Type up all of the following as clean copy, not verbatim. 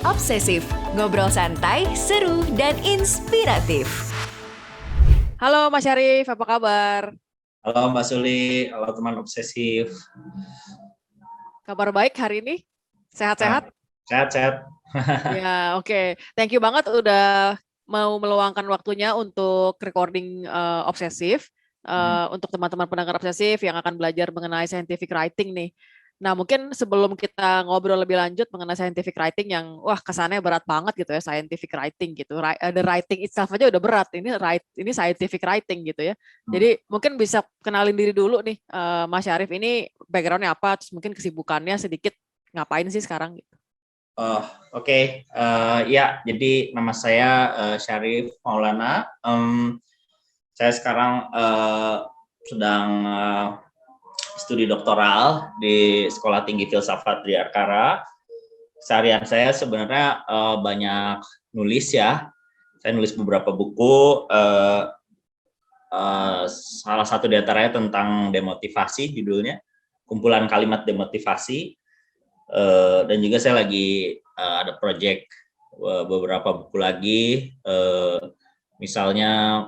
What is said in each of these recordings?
Obsesif, ngobrol santai, seru, dan inspiratif. Halo Mas Syarif, apa kabar? Halo Mbak Suli, halo teman obsesif. Kabar baik hari ini? Sehat-sehat? Sehat-sehat. Ya, oke. Thank you banget udah mau meluangkan waktunya untuk recording obsesif. Untuk teman-teman pendengar obsesif yang akan belajar mengenai scientific writing nih. Nah, mungkin sebelum kita ngobrol lebih lanjut mengenai scientific writing yang wah kesannya berat banget gitu ya, scientific writing gitu. The writing itself aja udah berat. Ini scientific writing gitu ya. Jadi mungkin bisa kenalin diri dulu nih, Mas Syarif ini backgroundnya apa, terus mungkin kesibukannya sedikit ngapain sih sekarang gitu. Oke. Ya, jadi nama saya Syarif Maulana. Saya sekarang sedang studi doktoral di Sekolah Tinggi Filsafat di Ankara. Seharian saya sebenarnya banyak nulis ya. Saya nulis beberapa buku. Salah satu di antaranya tentang demotivasi, judulnya kumpulan kalimat demotivasi. Dan juga saya lagi ada proyek beberapa buku lagi, misalnya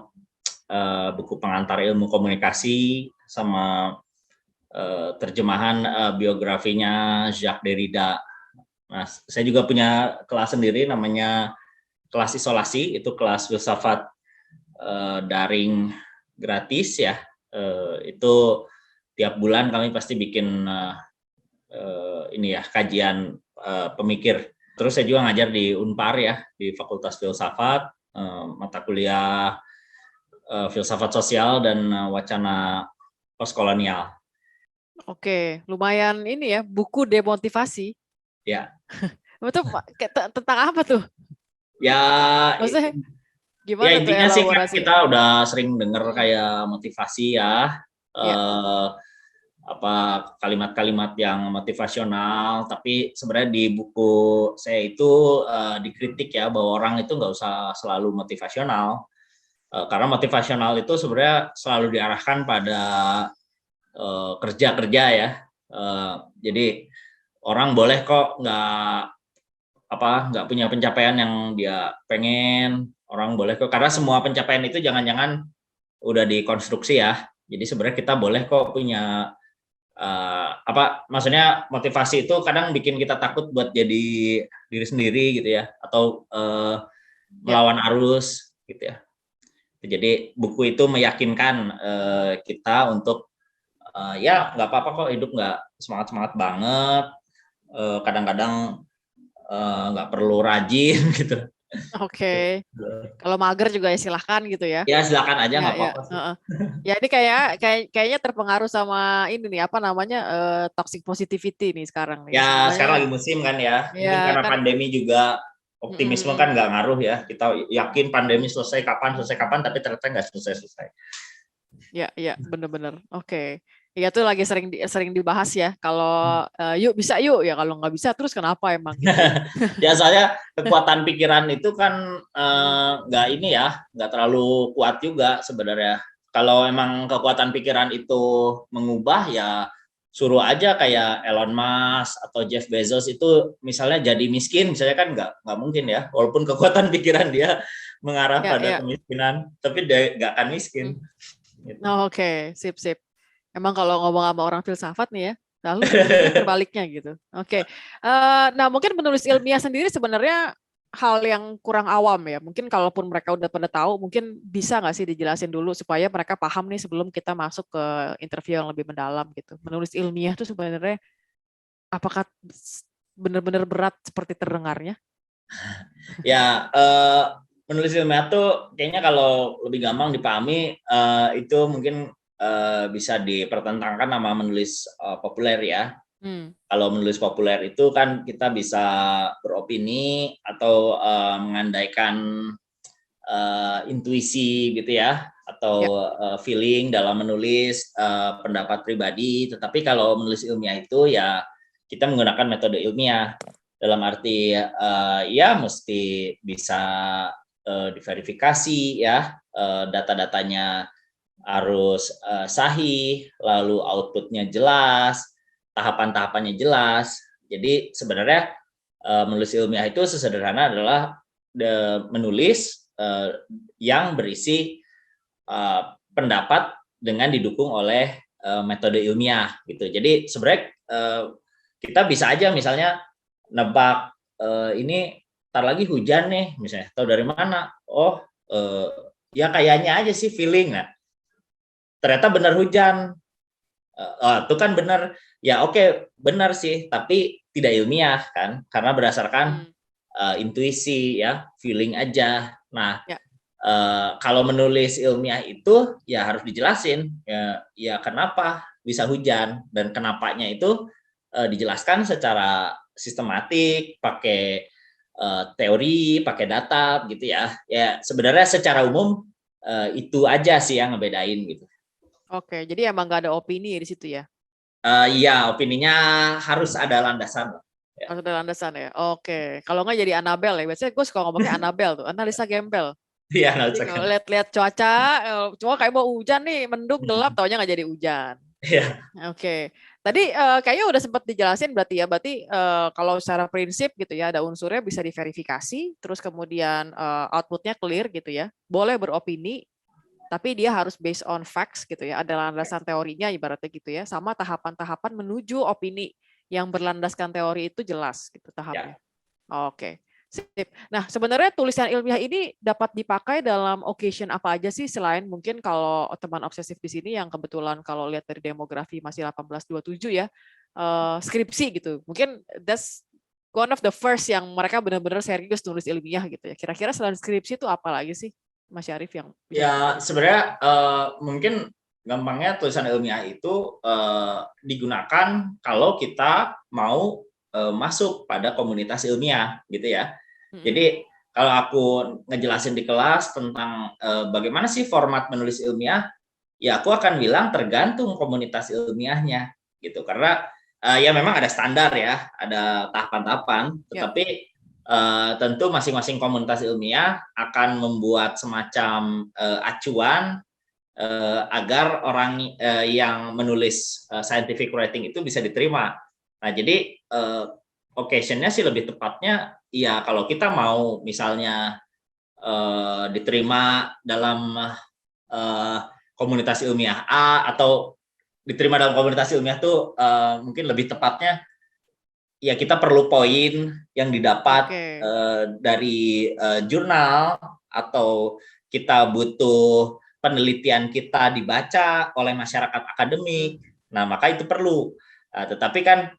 buku pengantar ilmu komunikasi sama terjemahan biografinya Jacques Derrida. Nah, saya juga punya kelas sendiri namanya kelas isolasi, itu kelas filsafat daring gratis ya. Itu tiap bulan kami pasti bikin ini ya, kajian pemikir. Terus saya juga ngajar di Unpar ya, di Fakultas Filsafat, mata kuliah filsafat sosial dan wacana postkolonial. Oke, lumayan ini ya, buku demotivasi. Ya. Itu tentang apa tuh? Ya, Maksudnya ya gimana tuh intinya sih kan elaborasi? kita udah sering dengar kayak motivasi ya. Apa kalimat-kalimat yang motivasional, tapi sebenarnya di buku saya itu dikritik ya bahwa orang itu nggak usah selalu motivasional, karena motivasional itu sebenarnya selalu diarahkan pada kerja-kerja ya. Jadi orang boleh kok nggak punya pencapaian yang dia pengen, orang boleh kok, karena semua pencapaian itu jangan-jangan udah dikonstruksi ya. Jadi sebenarnya kita boleh kok punya maksudnya motivasi itu kadang bikin kita takut buat jadi diri sendiri gitu ya, atau melawan arus gitu ya. Jadi buku itu meyakinkan kita untuk ya nggak apa-apa kok hidup nggak semangat banget, kadang-kadang nggak perlu rajin gitu. Oke. Kalau mager juga ya silahkan gitu ya. Ya silakan aja, nggak Ya. apa-apa sih. Ya ini kayaknya terpengaruh sama ini nih apa namanya toxic positivity nih sekarang nih. Ya Sebenarnya, sekarang lagi musim kan ya. ya Mungkin karena kan. pandemi juga optimisme kan nggak ngaruh ya. Kita yakin pandemi selesai kapan, tapi ternyata nggak selesai. Ya, benar-benar. Oke. Ya itu lagi sering dibahas ya. Kalau yuk bisa yuk ya, kalau nggak bisa terus kenapa emang gitu. Ya soalnya kekuatan pikiran itu kan nggak terlalu kuat juga sebenarnya. Kalau emang kekuatan pikiran itu mengubah, ya suruh aja kayak Elon Musk atau Jeff Bezos itu misalnya jadi miskin, misalnya kan nggak mungkin ya, walaupun kekuatan pikiran dia mengarah pada kemiskinan, tapi dia nggak akan miskin. Gitu. Oke, sip. Emang kalau ngomong sama orang filsafat nih ya, lalu terbaliknya gitu. Oke. Nah mungkin penulis ilmiah sendiri sebenarnya hal yang kurang awam ya. Mungkin kalaupun mereka udah pada tahu, mungkin bisa nggak sih dijelasin dulu supaya mereka paham nih sebelum kita masuk ke interview yang lebih mendalam gitu. Menulis ilmiah itu sebenarnya apakah benar-benar berat seperti terdengarnya? Ya, menulis ilmiah tuh kayaknya kalau lebih gampang dipahami itu mungkin bisa dipertentangkan sama menulis populer ya. Kalau menulis populer itu kan kita bisa beropini atau mengandaikan intuisi gitu ya, atau feeling dalam menulis pendapat pribadi. Tetapi kalau menulis ilmiah itu ya kita menggunakan metode ilmiah, dalam arti ya mesti bisa diverifikasi ya, data-datanya harus sahih, lalu outputnya jelas, tahapan-tahapannya jelas. Jadi sebenarnya menulis ilmiah itu sesederhana adalah menulis yang berisi pendapat dengan didukung oleh metode ilmiah gitu. Jadi sebenarnya kita bisa aja misalnya nebak ini ntar lagi hujan nih misalnya, tahu dari mana? Oh ya kayaknya aja sih feeling. Nah ternyata benar hujan. Itu kan benar ya, oke benar sih, tapi tidak ilmiah kan, karena berdasarkan intuisi ya, feeling aja. Nah Ya. kalau menulis ilmiah itu ya harus dijelasin ya kenapa bisa hujan, dan kenapanya itu dijelaskan secara sistematik, pakai teori, pakai data gitu ya. Ya sebenarnya secara umum itu aja sih yang ngebedain gitu. Oke, jadi emang nggak ada opini di situ ya? Iya, opininya harus ada landasan. Ya. Harus ada landasan ya? Oke, kalau nggak jadi Anabel ya, biasanya gue suka ngomongnya Anabel tuh, analisa gembel. Iya, Jadi kalau lihat-lihat cuaca, cuma kayak mau hujan nih, mendung, gelap, taunya nggak jadi hujan. Iya. Oke, tadi kayaknya udah sempat dijelasin berarti ya, berarti kalau secara prinsip gitu ya, ada unsurnya bisa diverifikasi, terus kemudian outputnya clear gitu ya, boleh beropini, tapi dia harus based on facts gitu ya, ada landasan teorinya ibaratnya gitu ya, sama tahapan-tahapan menuju opini yang berlandaskan teori itu jelas gitu tahapnya. Oke, sip. Nah sebenarnya tulisan ilmiah ini dapat dipakai dalam occasion apa aja sih, selain mungkin kalau teman obsesif di sini yang kebetulan kalau lihat dari demografi masih 1827 ya, skripsi gitu. Mungkin that's one of the first yang mereka benar-benar serius nulis ilmiah gitu ya. Kira-kira selain skripsi itu apa lagi sih, Mas Syarif, yang bisa Ya sebenarnya mungkin gampangnya tulisan ilmiah itu digunakan kalau kita mau masuk pada komunitas ilmiah gitu ya. Jadi kalau aku ngejelasin di kelas tentang bagaimana sih format menulis ilmiah, ya aku akan bilang tergantung komunitas ilmiahnya gitu. Karena ya memang ada standar ya, ada tahapan-tahapan, tetapi tentu masing-masing komunitas ilmiah akan membuat semacam acuan agar orang yang menulis scientific writing itu bisa diterima. Nah, jadi occasion-nya sih lebih tepatnya ya kalau kita mau misalnya diterima dalam komunitas ilmiah A, atau diterima dalam komunitas ilmiah tuh mungkin lebih tepatnya ya kita perlu poin yang didapat dari jurnal, atau kita butuh penelitian kita dibaca oleh masyarakat akademik. Nah, maka itu perlu. Tetapi kan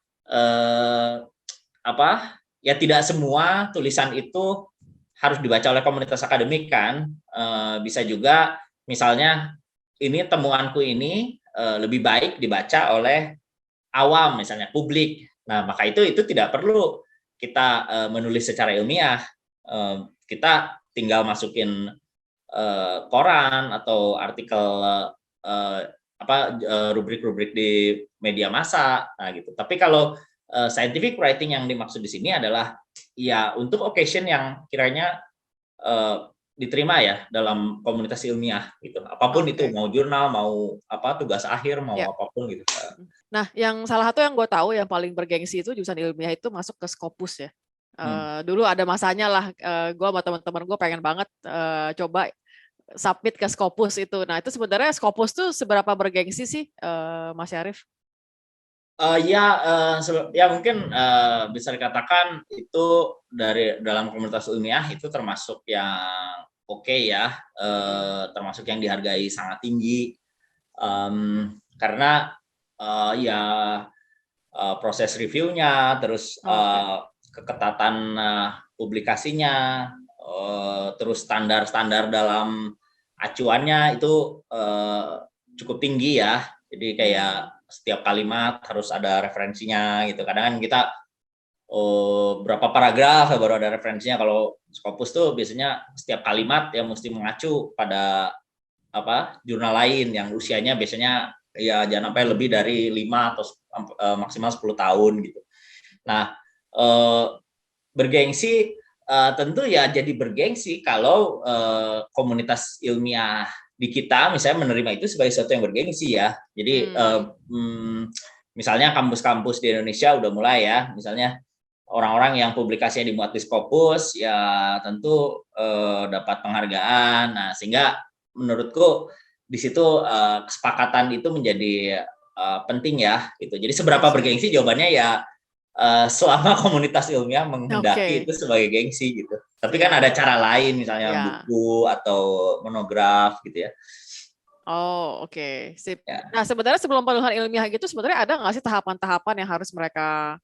ya tidak semua tulisan itu harus dibaca oleh komunitas akademik kan. Bisa juga misalnya ini temuanku ini lebih baik dibaca oleh awam, misalnya publik. Nah, maka itu tidak perlu kita menulis secara ilmiah. Kita tinggal masukin koran atau artikel rubrik-rubrik di media massa, nah gitu. Tapi kalau scientific writing yang dimaksud di sini adalah ya untuk occasion yang kiranya diterima ya dalam komunitas ilmiah gitu. Apapun itu, mau jurnal, mau tugas akhir, mau apapun gitu. Nah, yang salah satu yang gue tahu yang paling bergengsi itu jurusan ilmiah itu masuk ke Scopus ya. Dulu ada masanya lah, gue sama teman-teman gue pengen banget coba submit ke Scopus itu. Nah, itu sebenarnya Scopus tuh seberapa bergengsi sih, Mas Syarif? Ya mungkin bisa dikatakan itu dalam komunitas ilmiah itu termasuk yang oke ya, termasuk yang dihargai sangat tinggi, karena proses reviewnya, terus keketatan publikasinya, terus standar-standar dalam acuannya itu cukup tinggi ya. Jadi kayak setiap kalimat harus ada referensinya gitu. Kadang kan kita berapa paragraf baru ada referensinya. Kalau Scopus tuh biasanya setiap kalimat yang mesti mengacu pada jurnal lain yang usianya biasanya ya jangan sampai lebih dari 5 atau maksimal 10 tahun gitu. Nah, bergengsi tentu ya jadi bergengsi kalau komunitas ilmiah di kita misalnya menerima itu sebagai sesuatu yang bergengsi ya. Jadi misalnya kampus-kampus di Indonesia udah mulai ya, misalnya orang-orang yang publikasinya dimuat di Scopus ya tentu dapat penghargaan. Nah, sehingga menurutku di situ kesepakatan itu menjadi penting ya gitu. Jadi seberapa bergengsi jawabannya ya selama komunitas ilmiah menghendaki itu sebagai gengsi gitu. Tapi kan ada cara lain misalnya buku atau monograf gitu ya. Oh, oke. Sip. Ya. Nah, sebenarnya sebelum penulisan ilmiah gitu sebenarnya ada nggak sih tahapan-tahapan yang harus mereka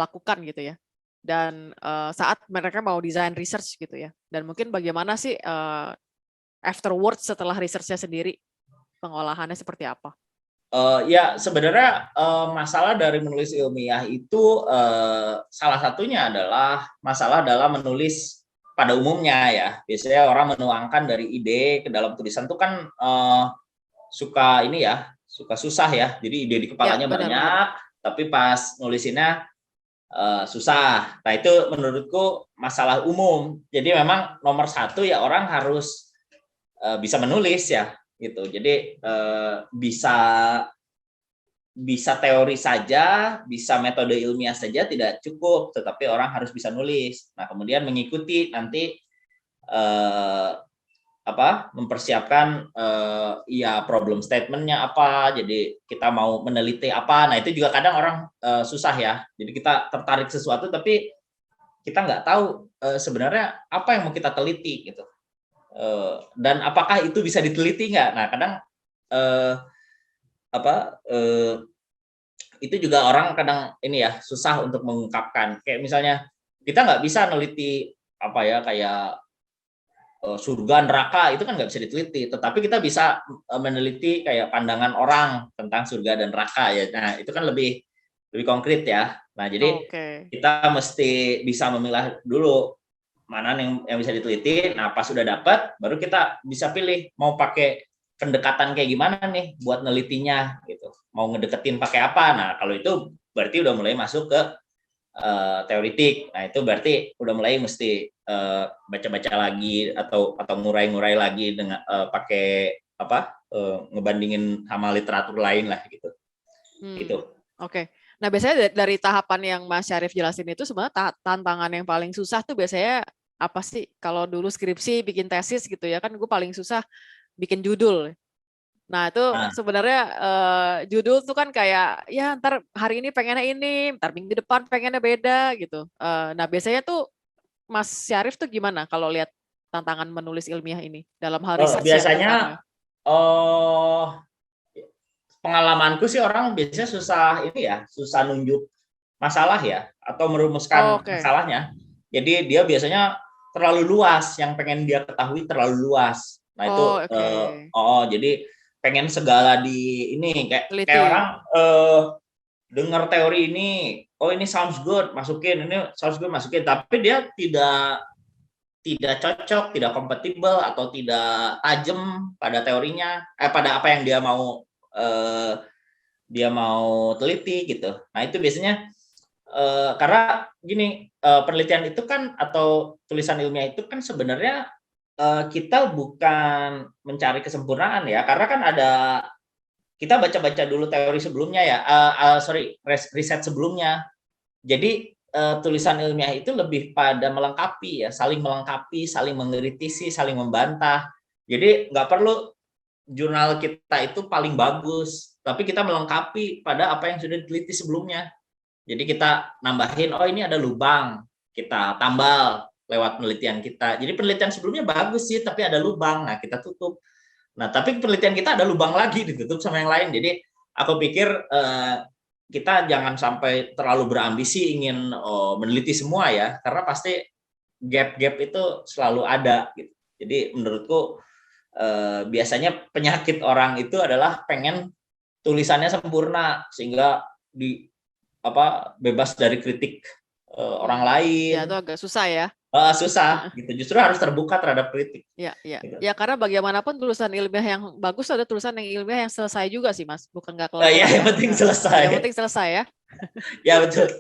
lakukan gitu ya? Dan saat mereka mau desain research gitu ya. Dan mungkin bagaimana sih afterwards setelah research-nya sendiri, pengolahannya seperti apa? Ya sebenarnya masalah dari menulis ilmiah itu salah satunya adalah masalah dalam menulis pada umumnya ya. Biasanya orang menuangkan dari ide ke dalam tulisan itu kan suka ini ya, suka susah ya. Jadi ide di kepalanya banyak, tapi pas nulisinnya susah. Nah itu menurutku masalah umum. Jadi memang nomor satu ya orang harus bisa menulis ya. Gitu. Jadi bisa teori saja, bisa metode ilmiah saja tidak cukup, tetapi orang harus bisa nulis. Nah, kemudian mengikuti nanti mempersiapkan ya problem statementnya apa. Jadi kita mau meneliti apa. Nah, itu juga kadang orang susah ya. Jadi kita tertarik sesuatu tapi kita nggak tahu sebenarnya apa yang mau kita teliti gitu. Dan apakah itu bisa diteliti nggak? Nah, kadang itu juga orang kadang ini ya susah untuk mengungkapkan. Kayak misalnya kita nggak bisa neliti kayak surga neraka itu kan nggak bisa diteliti. Tetapi kita bisa meneliti kayak pandangan orang tentang surga dan neraka ya. Nah, itu kan lebih konkret ya. Nah, jadi kita mesti bisa memilah dulu mana yang bisa diteliti. Nah, pas sudah dapat, baru kita bisa pilih mau pakai pendekatan kayak gimana nih buat nelitinya gitu. Mau ngedeketin pakai apa? Nah, kalau itu berarti udah mulai masuk ke teoritik. Nah, itu berarti udah mulai mesti baca-baca lagi atau ngurai-ngurai lagi dengan pakai ngebandingin sama literatur lain lah gitu. Gitu. Oke. Nah, biasanya dari tahapan yang Mas Syarif jelasin itu sebenarnya tantangan yang paling susah tuh biasanya apa sih? Kalau dulu skripsi bikin tesis gitu ya kan gue paling susah bikin judul. Nah, itu sebenarnya judul tuh kan kayak ya ntar hari ini pengennya ini, ntar minggu depan pengennya beda gitu. Nah, biasanya tuh Mas Syarif tuh gimana kalau lihat tantangan menulis ilmiah ini dalam hal research biasanya pengalamanku sih orang biasanya susah nunjuk masalah ya atau merumuskan masalahnya. Jadi dia biasanya terlalu luas, yang pengen dia ketahui terlalu luas. Nah itu jadi pengen segala di ini kayak orang dengar teori ini, ini sounds good, masukin, tapi dia tidak cocok, tidak kompatibel atau tidak tajam pada teorinya, pada apa yang dia mau teliti gitu. Nah itu biasanya karena gini, penelitian itu kan atau tulisan ilmiah itu kan sebenarnya kita bukan mencari kesempurnaan ya, karena kan kita baca-baca dulu teori sebelumnya ya, riset sebelumnya. Jadi tulisan ilmiah itu lebih pada melengkapi ya, saling melengkapi, saling mengkritisi, saling membantah. Jadi nggak perlu jurnal kita itu paling bagus, tapi kita melengkapi pada apa yang sudah diteliti sebelumnya. Jadi kita nambahin, ini ada lubang, kita tambal lewat penelitian kita. Jadi penelitian sebelumnya bagus sih, tapi ada lubang, nah kita tutup. Nah, tapi penelitian kita ada lubang lagi, ditutup sama yang lain. Jadi aku pikir kita jangan sampai terlalu berambisi ingin meneliti semua ya, karena pasti gap-gap itu selalu ada. Gitu. Jadi menurutku biasanya penyakit orang itu adalah pengen tulisannya sempurna sehingga bebas dari kritik orang lain. Ya, itu agak susah ya. Susah gitu. Justru harus terbuka terhadap kritik. Ya. Ya karena bagaimanapun tulisan ilmiah yang bagus ada tulisan yang ilmiah yang selesai juga sih, Mas. Bukan nggak kelar. Yang penting selesai. Yang penting selesai ya. Ya betul.